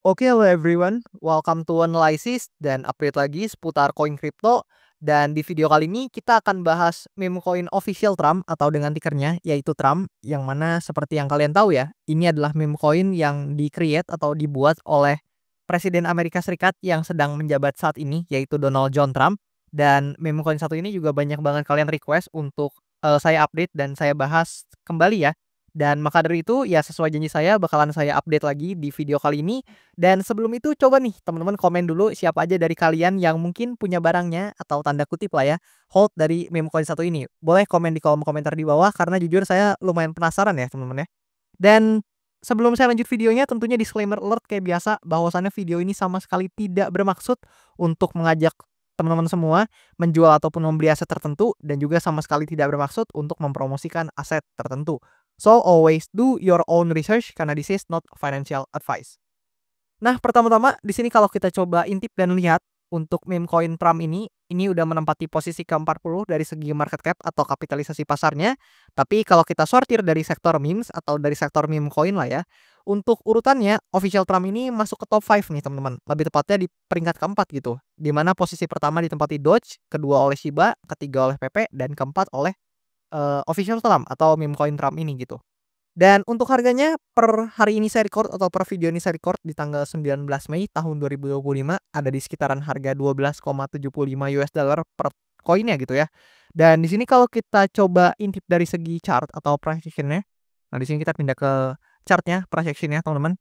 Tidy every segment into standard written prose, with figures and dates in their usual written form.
Oke, hello everyone, welcome to Analysis dan update lagi seputar koin kripto. Dan di video kali ini kita akan bahas meme coin official Trump atau dengan tickernya yaitu Trump, yang mana seperti yang kalian tahu ya, ini adalah meme coin yang di-create atau dibuat oleh Presiden Amerika Serikat yang sedang menjabat saat ini yaitu Donald John Trump. Dan meme coin satu ini juga banyak banget kalian request untuk saya update dan saya bahas kembali ya. Dan maka dari itu ya sesuai janji saya bakalan saya update lagi di video kali ini. Dan sebelum itu coba nih teman-teman komen dulu siapa aja dari kalian yang mungkin punya barangnya atau tanda kutip lah ya, hold dari meme coin satu ini. Boleh komen di kolom komentar di bawah karena jujur saya lumayan penasaran ya teman-teman ya. Dan sebelum saya lanjut videonya tentunya disclaimer alert kayak biasa bahwasannya video ini sama sekali tidak bermaksud untuk mengajak teman-teman semua menjual ataupun membeli aset tertentu dan juga sama sekali tidak bermaksud untuk mempromosikan aset tertentu. So always do your own research karena this is not financial advice. Nah, pertama-tama di sini kalau kita coba intip dan lihat untuk meme coin Trump ini udah menempati posisi ke-40 dari segi market cap atau kapitalisasi pasarnya. Tapi kalau kita sortir dari sektor memes atau dari sektor meme coin lah ya, untuk urutannya official Trump ini masuk ke top 5 nih teman-teman. Lebih tepatnya di peringkat keempat gitu. Di mana posisi pertama ditempati Doge, kedua oleh Shiba, ketiga oleh PP, dan keempat oleh official Trump atau meme coin Trump ini gitu. Dan untuk harganya per hari ini saya record atau per video ini saya record di tanggal 19 Mei tahun 2025 ada di sekitaran harga $12,75 per koinnya gitu ya. Dan di sini kalau kita coba intip dari segi chart atau price action-nya. Nah, di sini kita pindah ke chartnya, price action-nya teman-teman.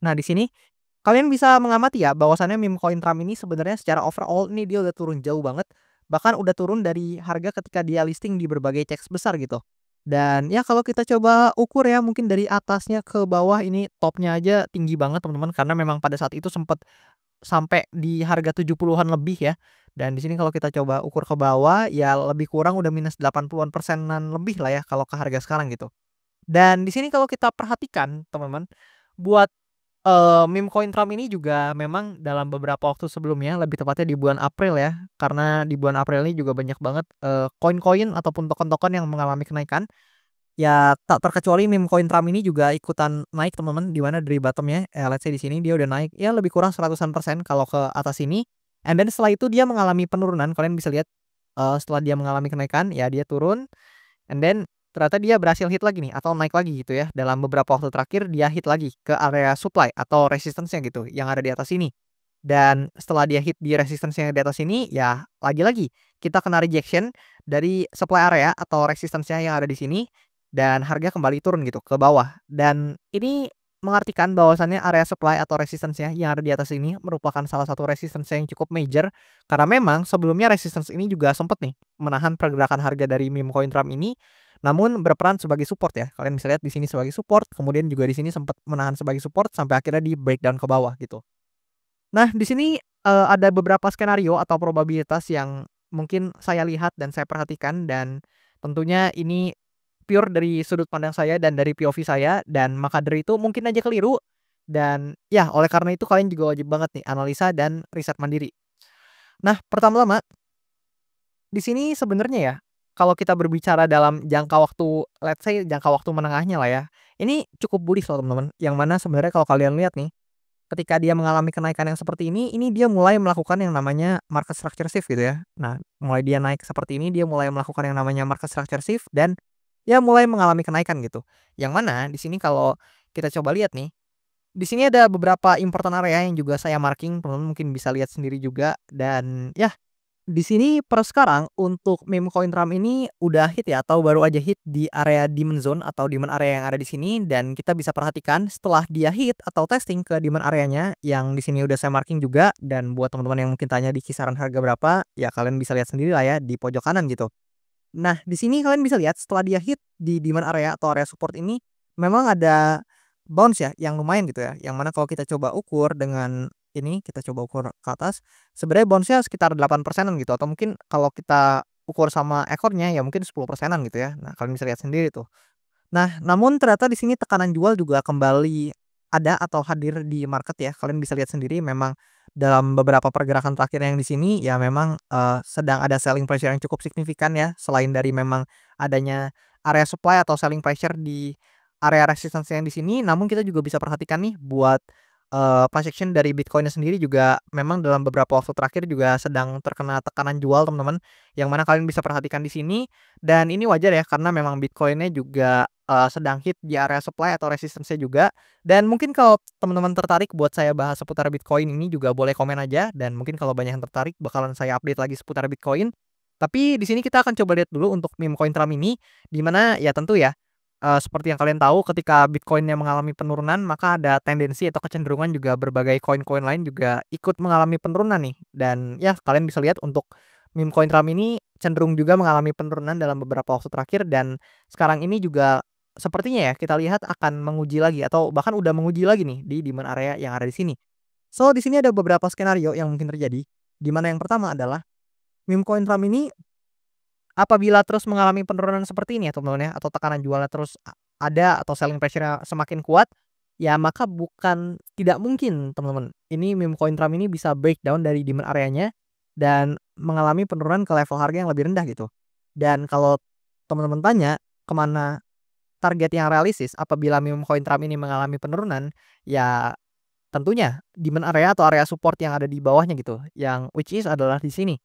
Nah, di sini kalian bisa mengamati ya bahwasannya meme coin Trump ini sebenarnya secara overall ini dia udah turun jauh banget. Bahkan udah turun dari harga ketika dia listing di berbagai ceks besar gitu. Dan ya kalau kita coba ukur ya mungkin dari atasnya ke bawah ini topnya aja tinggi banget teman-teman karena memang pada saat itu sempat sampai di harga 70-an lebih ya. Dan di sini kalau kita coba ukur ke bawah ya lebih kurang udah minus 80-an persenan lebih lah ya kalau ke harga sekarang gitu. Dan di sini kalau kita perhatikan teman-teman buat meme coin Trump ini juga memang dalam beberapa waktu sebelumnya, lebih tepatnya di bulan April ya, karena di bulan April ini juga banyak banget, koin-koin ataupun token-token yang mengalami kenaikan. Ya tak terkecuali meme coin Trump ini juga ikutan naik teman-teman, di mana dari bottom-nya, let's say di sini dia udah naik ya lebih kurang 100% kalau ke atas ini, and then setelah itu dia mengalami penurunan, kalian bisa lihat, setelah dia mengalami kenaikan, ya dia turun, and then ternyata dia berhasil hit lagi nih atau naik lagi gitu ya. Dalam beberapa waktu terakhir dia hit lagi ke area supply atau resistance-nya gitu yang ada di atas ini. Dan setelah dia hit di resistance yang di atas ini ya lagi-lagi kita kena rejection dari supply area atau resistance-nya yang ada di sini dan harga kembali turun gitu ke bawah. Dan ini mengartikan bahwasannya area supply atau resistance-nya yang ada di atas ini merupakan salah satu resistance yang cukup major karena memang sebelumnya resistance ini juga sempat nih menahan pergerakan harga dari meme coin Trump ini namun berperan sebagai support ya. Kalian bisa lihat di sini sebagai support, kemudian juga di sini sempat menahan sebagai support sampai akhirnya di breakdown ke bawah gitu. Nah, di sini ada beberapa skenario atau probabilitas yang mungkin saya lihat dan saya perhatikan dan tentunya ini pure dari sudut pandang saya dan dari POV saya dan maka dari itu mungkin aja keliru dan ya oleh karena itu kalian juga wajib banget nih analisa dan riset mandiri. Nah, pertama-tama di sini sebenarnya ya kalau kita berbicara dalam jangka waktu let's say jangka waktu menengahnya lah ya. Ini cukup bullish loh teman-teman. Yang mana sebenarnya kalau kalian lihat nih ketika dia mengalami kenaikan yang seperti ini dia mulai melakukan yang namanya market structure shift gitu ya. Nah, mulai dia naik seperti ini dia mulai melakukan yang namanya market structure shift dan ya mulai mengalami kenaikan gitu. Yang mana di sini kalau kita coba lihat nih, di sini ada beberapa important area yang juga saya marking, teman-teman mungkin bisa lihat sendiri juga dan ya di sini per sekarang untuk meme coin Trump ini udah hit ya atau baru aja hit di area demand zone atau demand area yang ada di sini dan kita bisa perhatikan setelah dia hit atau testing ke demand areanya yang di sini udah saya marking juga dan buat teman-teman yang mungkin tanya di kisaran harga berapa ya kalian bisa lihat sendiri lah ya di pojok kanan gitu. Nah, di sini kalian bisa lihat setelah dia hit di demand area atau area support ini memang ada bounce ya yang lumayan gitu ya. Yang mana kalau kita coba ukur dengan ini kita coba ukur ke atas sebenarnya bounce-nya sekitar 8%-an gitu atau mungkin kalau kita ukur sama ekornya ya mungkin 10%-an gitu ya. Nah, kalian bisa lihat sendiri tuh. Nah, namun ternyata di sini tekanan jual juga kembali ada atau hadir di market ya. Kalian bisa lihat sendiri memang dalam beberapa pergerakan terakhir yang di sini ya memang sedang ada selling pressure yang cukup signifikan ya. Selain dari memang adanya area supply atau selling pressure di area resistance yang di sini, namun kita juga bisa perhatikan nih buat price action dari Bitcoin-nya sendiri juga memang dalam beberapa waktu terakhir juga sedang terkena tekanan jual teman-teman, yang mana kalian bisa perhatikan di sini dan ini wajar ya karena memang Bitcoin-nya juga, sedang hit di area supply atau resistance-nya juga dan mungkin kalau teman-teman tertarik buat saya bahas seputar Bitcoin ini juga boleh komen aja dan mungkin kalau banyak yang tertarik bakalan saya update lagi seputar Bitcoin. Tapi di sini kita akan coba lihat dulu untuk meme coin Trump ini, di mana ya tentu ya seperti yang kalian tahu ketika Bitcoin-nya mengalami penurunan, maka ada tendensi atau kecenderungan juga berbagai koin-koin lain juga ikut mengalami penurunan nih. Dan ya kalian bisa lihat untuk meme coin Trump ini cenderung juga mengalami penurunan dalam beberapa waktu terakhir dan sekarang ini juga sepertinya ya kita lihat akan menguji lagi atau bahkan udah menguji lagi nih di demand area yang ada di sini. So, di sini ada beberapa skenario yang mungkin terjadi, di mana yang pertama adalah meme coin Trump ini apabila terus mengalami penurunan seperti ini ya teman-teman ya, atau tekanan jualnya terus ada atau selling pressure-nya semakin kuat, ya maka bukan tidak mungkin teman-teman, ini meme coin Trump ini bisa breakdown dari demand area-nya dan mengalami penurunan ke level harga yang lebih rendah gitu. Dan kalau teman-teman tanya kemana target yang realistis apabila meme coin Trump ini mengalami penurunan, ya tentunya demand area atau area support yang ada di bawahnya gitu, yang which is adalah di sini.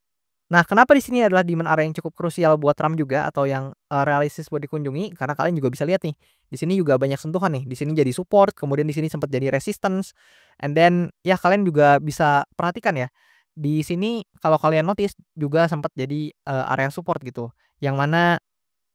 Nah, kenapa di sini adalah demand area yang cukup krusial buat Trump juga atau yang, realistis buat dikunjungi, karena kalian juga bisa lihat nih, di sini juga banyak sentuhan nih, di sini jadi support, kemudian di sini sempat jadi resistance, and then ya kalian juga bisa perhatikan ya, di sini kalau kalian notice juga sempat jadi, area support gitu, yang mana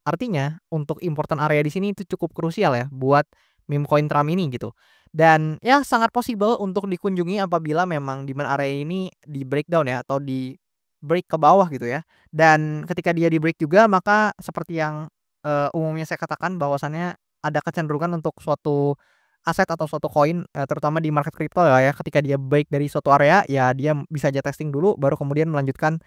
artinya untuk important area di sini itu cukup krusial ya buat meme coin Trump ini gitu. Dan ya sangat possible untuk dikunjungi apabila memang demand area ini di-breakdown ya atau di-break ke bawah gitu ya. Dan ketika dia di-break juga maka seperti yang, umumnya saya katakan bahwasannya ada kecenderungan untuk suatu aset atau suatu koin, terutama di market crypto ya ketika dia break dari suatu area ya dia bisa aja testing dulu baru kemudian melanjutkan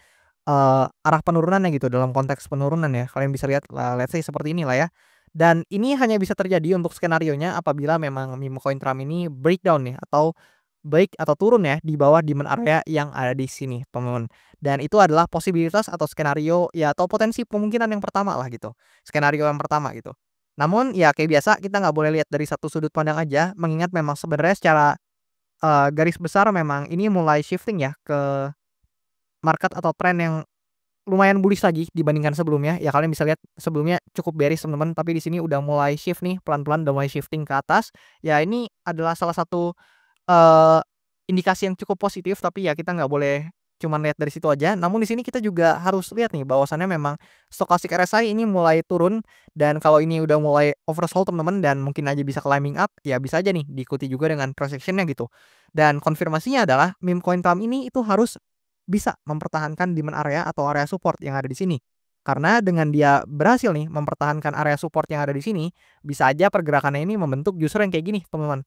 arah penurunannya gitu dalam konteks penurunan ya, kalian bisa lihat let's say seperti inilah ya. Dan ini hanya bisa terjadi untuk skenarionya apabila memang meme coin Trump ini breakdown nih atau break atau turun ya di bawah demand area yang ada di sini, teman-teman. Dan itu adalah posibilitas atau skenario ya atau potensi kemungkinan yang pertama lah gitu, skenario yang pertama gitu. Namun ya kayak biasa kita nggak boleh lihat dari satu sudut pandang aja, mengingat memang sebenarnya secara, garis besar memang ini mulai shifting ya ke market atau tren yang lumayan bullish lagi dibandingkan sebelumnya, ya kalian bisa lihat sebelumnya cukup bearish teman-teman, tapi di sini udah mulai shift nih, pelan-pelan udah mulai shifting ke atas. Ya ini adalah salah satu, eee, indikasi yang cukup positif, tapi ya kita nggak boleh cuman lihat dari situ aja. Namun di sini kita juga harus lihat nih bahwasannya memang stochastic RSI ini mulai turun dan kalau ini udah mulai oversold teman-teman dan mungkin aja bisa climbing up, ya bisa aja nih diikuti juga dengan price action-nya gitu. Dan konfirmasinya adalah meme coin Trump ini itu harus bisa mempertahankan demand area atau area support yang ada di sini. Karena dengan dia berhasil nih mempertahankan area support yang ada di sini, bisa aja pergerakannya ini membentuk justru yang kayak gini, teman-teman.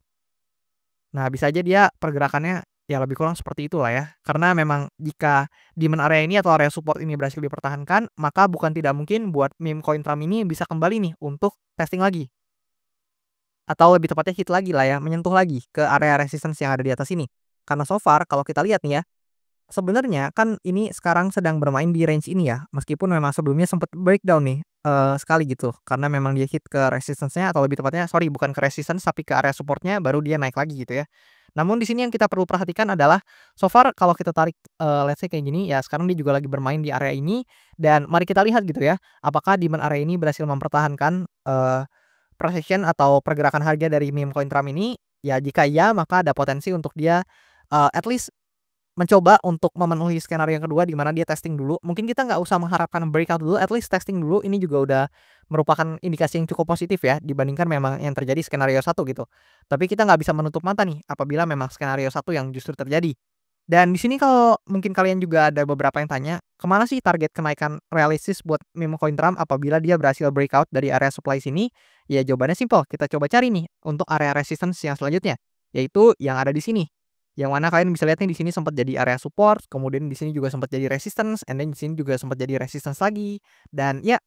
Nah, bisa aja dia pergerakannya ya lebih kurang seperti itulah ya. Karena memang jika demand area ini atau area support ini berhasil dipertahankan, maka bukan tidak mungkin buat meme coin Trump ini bisa kembali nih untuk testing lagi. Atau lebih tepatnya hit lagi lah ya, menyentuh lagi ke area resistance yang ada di atas ini. Karena so far kalau kita lihat nih ya, sebenarnya kan ini sekarang sedang bermain di range ini ya, meskipun memang sebelumnya sempat breakdown nih, sekali gitu, karena memang dia hit ke resistance-nya atau lebih tepatnya sorry bukan ke resistance tapi ke area support-nya baru dia naik lagi gitu ya. Namun di sini yang kita perlu perhatikan adalah so far kalau kita tarik, let's say kayak gini, ya sekarang dia juga lagi bermain di area ini dan mari kita lihat gitu ya, apakah demand area ini berhasil mempertahankan, price action atau pergerakan harga dari meme coin Trump ini, ya jika iya maka ada potensi untuk dia, at least mencoba untuk memenuhi skenario yang kedua di mana dia testing dulu. Mungkin kita nggak usah mengharapkan breakout dulu, at least testing dulu ini juga udah merupakan indikasi yang cukup positif ya dibandingkan memang yang terjadi skenario satu gitu. Tapi kita nggak bisa menutup mata nih apabila memang skenario satu yang justru terjadi. Dan di sini kalau mungkin kalian juga ada beberapa yang tanya, kemana sih target kenaikan realistis buat meme coin Trump apabila dia berhasil breakout dari area supply sini? Ya jawabannya simpel, kita coba cari nih untuk area resistance yang selanjutnya, yaitu yang ada di sini. Yang mana kalian bisa lihat nih di sini sempat jadi area support, kemudian di sini juga sempat jadi resistance, and then di sini juga sempat jadi resistance lagi. Dan ya,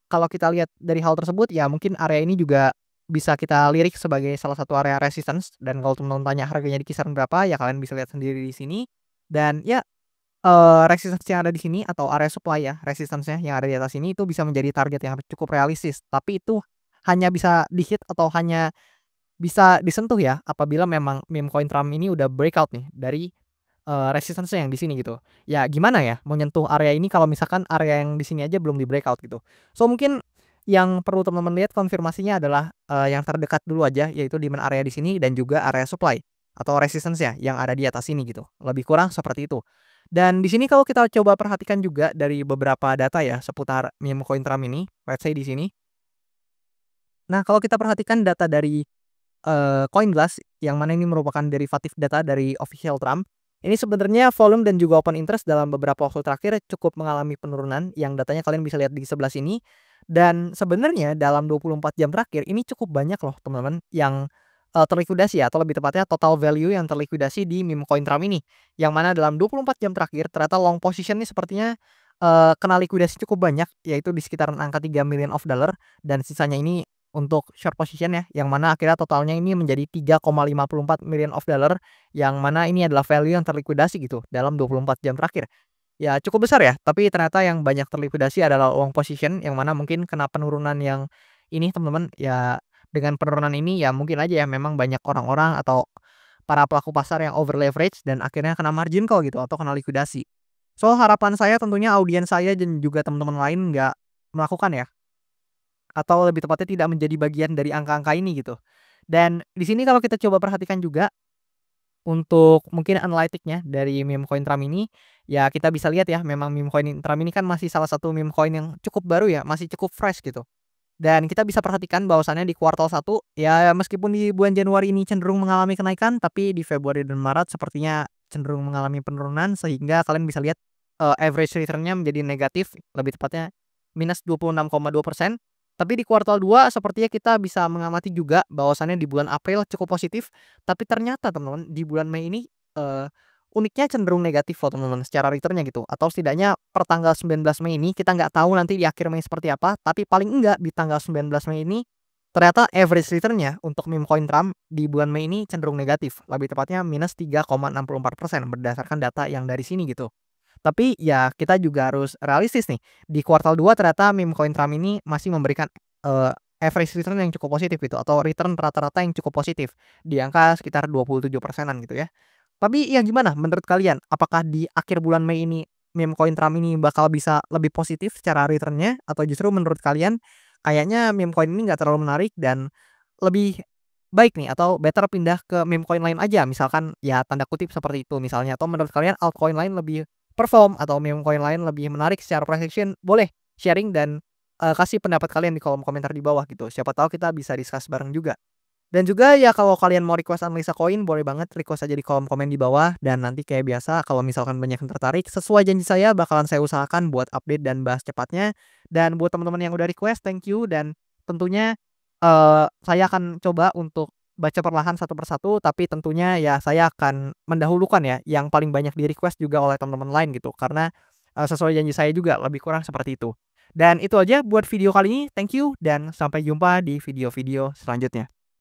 kalau kita lihat dari hal tersebut ya mungkin area ini juga bisa kita lirik sebagai salah satu area resistance dan kalau teman-teman tanya harganya di kisaran berapa, ya kalian bisa lihat sendiri di sini. Dan ya, resistance yang ada di sini atau area supply ya, resistance-nya yang ada di atas ini itu bisa menjadi target yang cukup realistis, tapi itu hanya bisa di-hit atau hanya bisa disentuh ya apabila memang meme coin Trump ini udah breakout nih dari, resistance-nya yang di sini gitu. Ya gimana ya mau nyentuh area ini kalau misalkan area yang di sini aja belum di-breakout gitu. So mungkin yang perlu teman-teman lihat konfirmasinya adalah, yang terdekat dulu aja yaitu demand area di sini dan juga area supply atau resistance-nya yang ada di atas sini gitu, lebih kurang seperti itu. Dan di sini kalau kita coba perhatikan juga dari beberapa data ya seputar meme coin Trump ini, let's say di sini. Nah kalau kita perhatikan data dari CoinGlass yang mana ini merupakan derivatif data dari official Trump. Ini sebenarnya volume dan juga open interest dalam beberapa waktu terakhir cukup mengalami penurunan yang datanya kalian bisa lihat di sebelah sini. Dan sebenarnya dalam 24 jam terakhir ini cukup banyak loh teman-teman yang terlikuidasi ya atau lebih tepatnya total value yang terlikuidasi di meme coin Trump ini. Yang mana dalam 24 jam terakhir ternyata long position ini sepertinya kena likuidasi cukup banyak yaitu di sekitaran angka 3 million of dollar dan sisanya ini untuk short position ya, yang mana akhirnya totalnya ini menjadi 3,54 million of dollar, yang mana ini adalah value yang terlikuidasi gitu dalam 24 jam terakhir. Ya cukup besar ya, tapi ternyata yang banyak terlikuidasi adalah long position, yang mana mungkin kena penurunan yang ini teman-teman, ya dengan penurunan ini ya mungkin aja ya memang banyak orang-orang atau para pelaku pasar yang over leverage dan akhirnya kena margin call gitu atau kena likuidasi. So harapan saya tentunya audiens saya dan juga teman-teman lain nggak melakukan ya atau lebih tepatnya tidak menjadi bagian dari angka-angka ini gitu. Dan di sini kalau kita coba perhatikan juga untuk mungkin analitiknya dari meme coin Trump ini, ya kita bisa lihat ya memang meme coin Trump ini kan masih salah satu meme coin yang cukup baru ya, masih cukup fresh gitu. Dan kita bisa perhatikan bahwasannya di kuartal 1 ya meskipun di bulan Januari ini cenderung mengalami kenaikan, tapi di Februari dan Maret sepertinya cenderung mengalami penurunan sehingga kalian bisa lihat, average return-nya menjadi negatif, lebih tepatnya minus 26,2%. Tapi di kuartal 2 sepertinya kita bisa mengamati juga bahwasannya di bulan April cukup positif, tapi ternyata teman-teman di bulan Mei ini, eee, uniknya cenderung negatif loh teman-teman secara return-nya gitu, atau setidaknya per tanggal 19 Mei ini kita nggak tahu nanti di akhir Mei seperti apa, tapi paling enggak di tanggal 19 Mei ini ternyata average return-nya untuk meme coin Trump di bulan Mei ini cenderung negatif, lebih tepatnya minus 3,64% berdasarkan data yang dari sini gitu. Tapi ya kita juga harus realistis nih, di kuartal 2 ternyata meme coin Trump ini masih memberikan, eee, average return yang cukup positif gitu atau return rata-rata yang cukup positif, di angka sekitar 27%-an gitu ya. Tapi ya gimana menurut kalian? Apakah di akhir bulan Mei ini meme coin Trump ini bakal bisa lebih positif secara return-nya? Atau justru menurut kalian kayaknya meme coin ini nggak terlalu menarik dan lebih baik nih atau better pindah ke meme coin lain aja misalkan ya tanda kutip seperti itu misalnya atau menurut kalian altcoin lain lebih perform atau meme coin lain lebih menarik secara prediction boleh sharing dan, kasih pendapat kalian di kolom komentar di bawah gitu siapa tahu kita bisa discuss bareng juga. Dan juga ya kalau kalian mau request analisa koin boleh banget request aja di kolom komen di bawah dan nanti kayak biasa kalau misalkan banyak yang tertarik sesuai janji saya bakalan saya usahakan buat update dan bahas cepatnya. Dan buat teman-teman yang udah request thank you dan tentunya, saya akan coba untuk baca perlahan satu persatu tapi tentunya ya saya akan mendahulukan ya yang paling banyak di-request juga oleh teman-teman lain gitu karena, sesuai janji saya juga lebih kurang seperti itu. Dan itu aja buat video kali ini, thank you dan sampai jumpa di video-video selanjutnya.